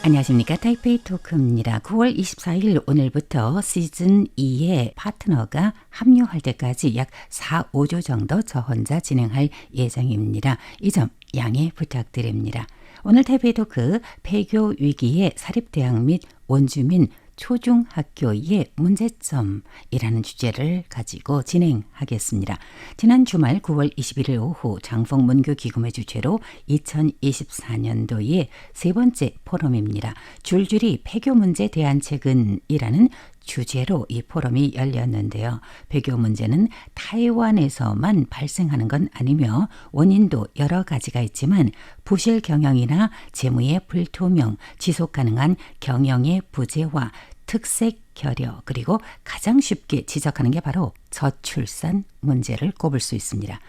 안녕하십니까. 타이페이 토크입니다. 9월 24일 오늘부터 시즌 2의 파트너가 합류할 때까지 약 4, 5주 정도 저 혼자 진행할 예정입니다. 이 점 양해 부탁드립니다. 오늘 타이페이 토크 폐교 위기의 사립대학 및 원주민 초중학교의 문제점이라는 주제를 가지고 진행하겠습니다. 지난 주말 9월 21일 오후 장성문교기금회 주최로 2024년도의 세 번째 포럼입니다. 줄줄이 폐교 문제 대안책은이라는 주제로 이 포럼이 열렸는데요. 폐교 문제는 타이완에서만 발생하는 건 아니며 원인도 여러 가지가 있지만 부실 경영이나 재무의 불투명, 지속 가능한 경영의 부재와 특색 결여, 그리고 가장 쉽게 지적하는 게 바로 저출산 문제를 꼽을 수 있습니다.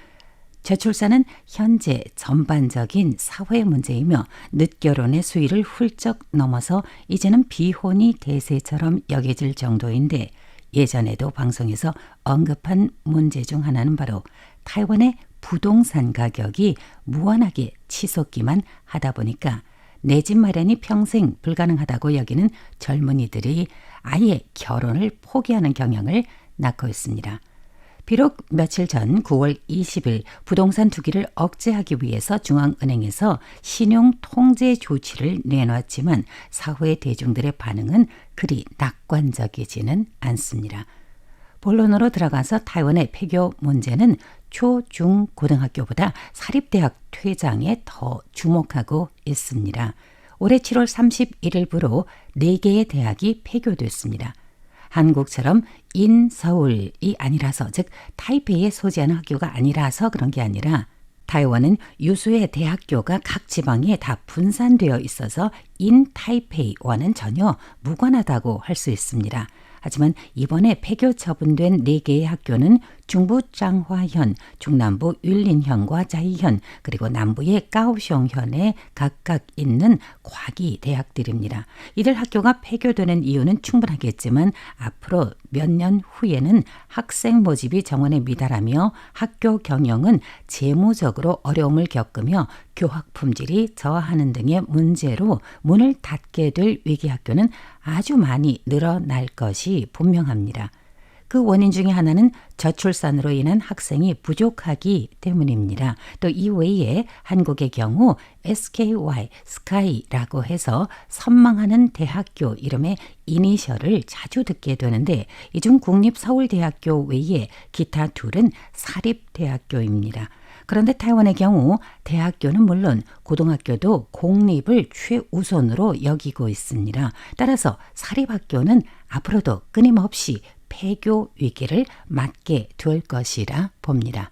저출산은 현재 전반적인 사회 문제이며 늦결혼의 수위를 훌쩍 넘어서 이제는 비혼이 대세처럼 여겨질 정도인데, 예전에도 방송에서 언급한 문제 중 하나는 바로 타이완의 부동산 가격이 무한하게 치솟기만 하다 보니까 내 집 마련이 평생 불가능하다고 여기는 젊은이들이 아예 결혼을 포기하는 경향을 낳고 있습니다. 비록 며칠 전 9월 20일 부동산 투기를 억제하기 위해서 중앙은행에서 신용 통제 조치를 내놨지만 사회 대중들의 반응은 그리 낙관적이지는 않습니다. 본론으로 들어가서 타이완의 폐교 문제는 초, 중, 고등학교보다 사립대학 퇴장에 더 주목하고 있습니다. 올해 7월 31일부로 4개의 대학이 폐교됐습니다. 한국처럼 인서울이 아니라서, 즉 타이페이에 소재하는 학교가 아니라서 그런 게 아니라 타이완은 유수의 대학교가 각 지방에 다 분산되어 있어서 인타이페이와는 전혀 무관하다고 할 수 있습니다. 하지만 이번에 폐교 처분된 4개의 학교는 중부 짱화현, 중남부 율린현과 자이현, 그리고 남부의 까오숑현에 각각 있는 과기 대학들입니다. 이들 학교가 폐교되는 이유는 충분하겠지만 앞으로 몇 년 후에는 학생 모집이 정원에 미달하며 학교 경영은 재무적으로 어려움을 겪으며 교학 품질이 저하하는 등의 문제로 문을 닫게 될 위기 학교는 아주 많이 늘어날 것이 분명합니다. 그 원인 중에 하나는 저출산으로 인한 학생이 부족하기 때문입니다. 또 이외에 한국의 경우 SKY, 스카이라고 해서 선망하는 대학교 이름의 이니셜을 자주 듣게 되는데, 이 중 국립서울대학교 외에 기타 둘은 사립대학교입니다. 그런데 타이완의 경우 대학교는 물론 고등학교도 공립을 최우선으로 여기고 있습니다. 따라서 사립학교는 앞으로도 끊임없이 폐교 위기를 맞게 될 것이라 봅니다.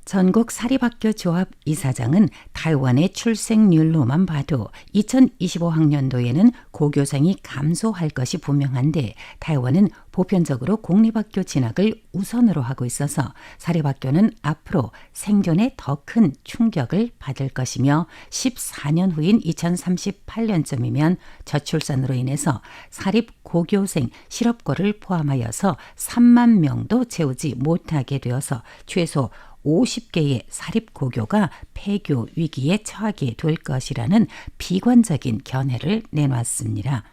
전국 사립학교 조합 이사장은 타이완의 출생률로만 봐도 2025학년도에는 고교생이 감소할 것이 분명한데, 타이완은 보편적으로 공립학교 진학을 우선으로 하고 있어서 사립학교는 앞으로 생존에 더 큰 충격을 받을 것이며 14년 후인 2038년쯤이면 저출산으로 인해서 사립 고교생 실업고를 포함하여서 3만 명도 채우지 못하게 되어서 최소 50개의 사립고교가 폐교 위기에 처하게 될 것이라는 비관적인 견해를 내놨습니다.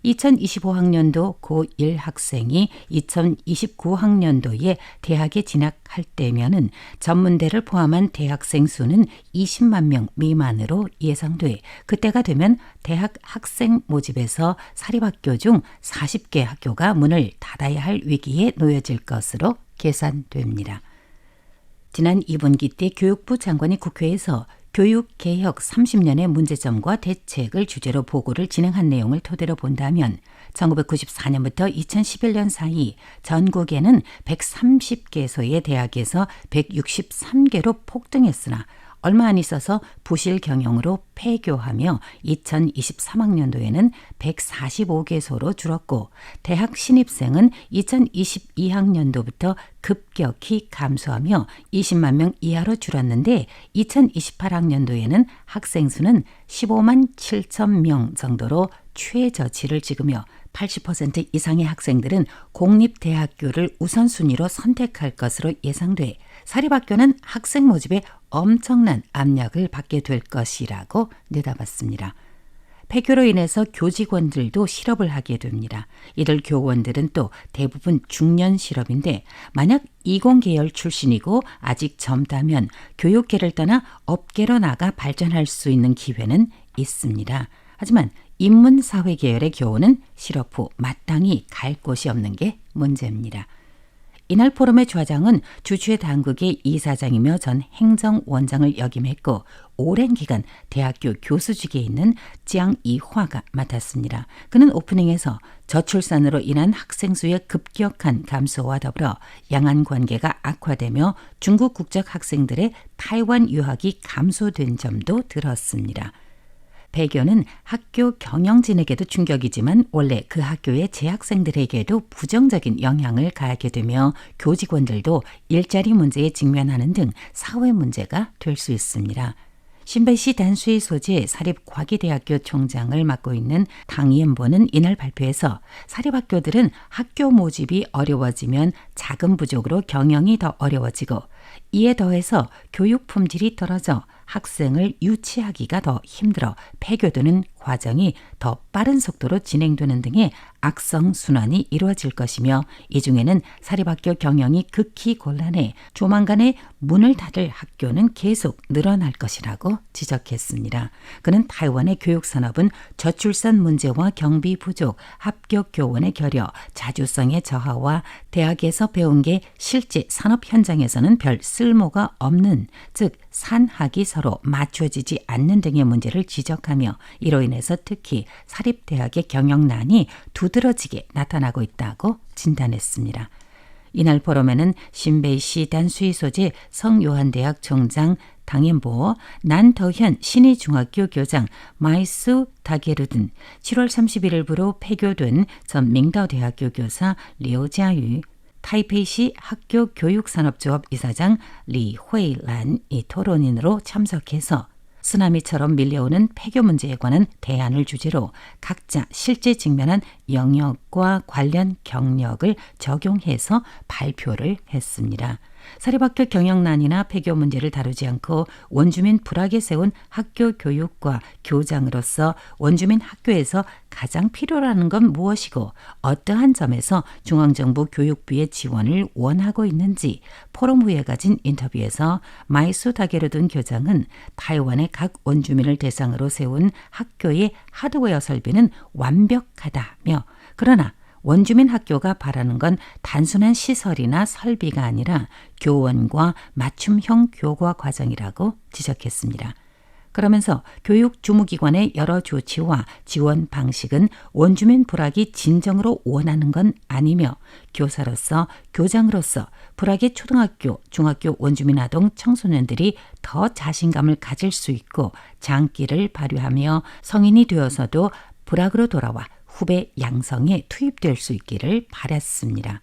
2025학년도 고1 학생이 2029학년도에 대학에 진학할 때면은 전문대를 포함한 대학생 수는 20만 명 미만으로 예상돼, 그때가 되면 대학 학생 모집에서 사립학교 중 40개 학교가 문을 닫아야 할 위기에 놓여질 것으로 계산됩니다. 지난 2분기 때 교육부 장관이 국회에서 교육개혁 30년의 문제점과 대책을 주제로 보고를 진행한 내용을 토대로 본다면 1994년부터 2011년 사이 전국에는 130개소의 대학에서 163개로 폭등했으나 얼마 안 있어서 부실 경영으로 폐교하며 2023학년도에는 145개소로 줄었고, 대학 신입생은 2022학년도부터 급격히 감소하며 20만 명 이하로 줄었는데, 2028학년도에는 학생 수는 15만 7천 명 정도로 최저치를 찍으며 80% 이상의 학생들은 공립대학교를 우선순위로 선택할 것으로 예상돼 사립학교는 학생 모집에 엄청난 압력을 받게 될 것이라고 내다봤습니다. 폐교로 인해서 교직원들도 실업을 하게 됩니다. 이들 교원들은 또 대부분 중년 실업인데 만약 이공계열 출신이고 아직 젊다면 교육계를 떠나 업계로 나가 발전할 수 있는 기회는 있습니다. 하지만 인문사회 계열의 교원은 실업 후 마땅히 갈 곳이 없는 게 문제입니다. 이날 포럼의 좌장은 주주회 당국의 이사장이며 전 행정원장을 역임했고 오랜 기간 대학교 교수직에 있는 짱 이화가 맡았습니다. 그는 오프닝에서 저출산으로 인한 학생 수의 급격한 감소와 더불어 양안 관계가 악화되며 중국 국적 학생들의 타이완 유학이 감소된 점도 들었습니다. 폐교는 학교 경영진에게도 충격이지만 원래 그 학교의 재학생들에게도 부정적인 영향을 가하게 되며 교직원들도 일자리 문제에 직면하는 등 사회 문제가 될 수 있습니다. 신베이시 단수의 소재 사립과기대학교 총장을 맡고 있는 당연보는 이날 발표에서 사립학교들은 학교 모집이 어려워지면 자금 부족으로 경영이 더 어려워지고 이에 더해서 교육 품질이 떨어져 학생을 유치하기가 더 힘들어 폐교되는 과정이 더 빠른 속도로 진행되는 등의 악성순환이 이루어질 것이며 이 중에는 사립학교 경영이 극히 곤란해 조만간에 문을 닫을 학교는 계속 늘어날 것이라고 지적했습니다. 그는 타이완의 교육산업은 저출산 문제와 경비 부족, 합격 교원의 결여, 자주성의 저하와 대학에서 배운 게 실제 산업 현장에서는 별 쓸모가 없는, 즉 산학이 서로 맞춰지지 않는 등의 문제를 지적하며 이로 인해서 특히 사립대학의 경영난이 두드러지게 나타나고 있다고 진단했습니다. 이날 포럼에는 신베이시 단수의 소재 성요한대학 총장 당연보, 난더현 신의중학교 교장 마이수 다게르 등 7월 31일부로 폐교된 전 밍다오대학교 교사 류자유, 타이페이시 학교 교육산업조합 이사장 리회란이 토론인으로 참석해서 쓰나미처럼 밀려오는 폐교 문제에 관한 대안을 주제로 각자 실제 직면한 영역과 관련 경력을 적용해서 발표를 했습니다. 사립학교 경영난이나 폐교 문제를 다루지 않고 원주민 불악에 세운 학교 교육과 교장으로서 원주민 학교에서 가장 필요로 하는 건 무엇이고 어떠한 점에서 중앙정부 교육부의 지원을 원하고 있는지 포럼 후에 가진 인터뷰에서 마이수 다게르둔 교장은 타이완의 각 원주민을 대상으로 세운 학교의 하드웨어 설비는 완벽하다며 그러나 원주민 학교가 바라는 건 단순한 시설이나 설비가 아니라 교원과 맞춤형 교과 과정이라고 지적했습니다. 그러면서 교육 주무기관의 여러 조치와 지원 방식은 원주민 불악이 진정으로 원하는 건 아니며 교사로서 교장으로서 불악의 초등학교, 중학교 원주민 아동 청소년들이 더 자신감을 가질 수 있고 장기를 발휘하며 성인이 되어서도 불악으로 돌아와 후배 양성에 투입될 수 있기를 바랐습니다.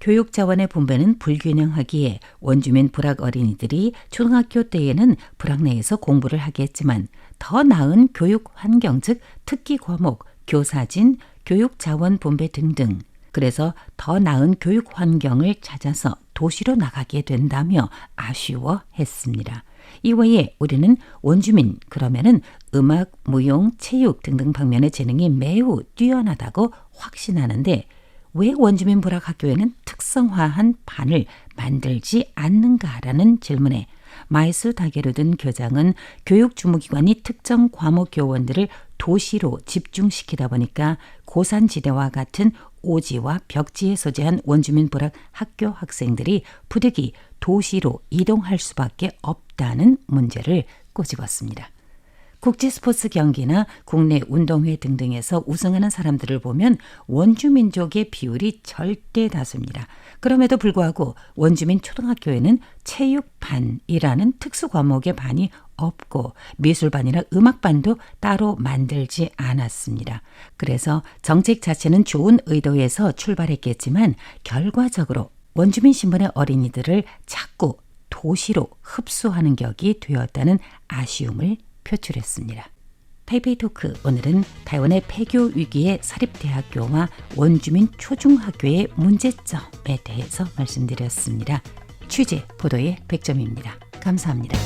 교육 자원의 분배는 불균형하기에 원주민 불악 어린이들이 초등학교 때에는 불악 내에서 공부를 하겠지만 더 나은 교육 환경 즉 특기 과목, 교사진, 교육 자원 분배 등등 그래서 더 나은 교육 환경을 찾아서 도시로 나가게 된다며 아쉬워했습니다. 이외에 우리는 원주민 그러면은 음악, 무용, 체육 등등 방면의 재능이 매우 뛰어나다고 확신하는데 왜 원주민 불악학교에는 특성화한 반을 만들지 않는가라는 질문에 마이스 다게르든 교장은 교육 주무기관이 특정 과목 교원들을 도시로 집중시키다 보니까 고산지대와 같은 오지와 벽지에 소재한 원주민 불악 학교 학생들이 부득이 도시로 이동할 수밖에 없다는 문제를 꼬집었습니다. 국제 스포츠 경기나 국내 운동회 등등에서 우승하는 사람들을 보면 원주민족의 비율이 절대 다수입니다. 그럼에도 불구하고 원주민 초등학교에는 체육반이라는 특수 과목의 반이 없고 미술반이나 음악반도 따로 만들지 않았습니다. 그래서 정책 자체는 좋은 의도에서 출발했겠지만 결과적으로 원주민 신분의 어린이들을 자꾸 도시로 흡수하는 격이 되었다는 아쉬움을 표출했습니다. 페이페이 토크 오늘은 타이완의 폐교 위기의 사립대학교와 원주민 초중학교의 문제점에 대해서 말씀드렸습니다. 취재 보도의 100점입니다. 감사합니다.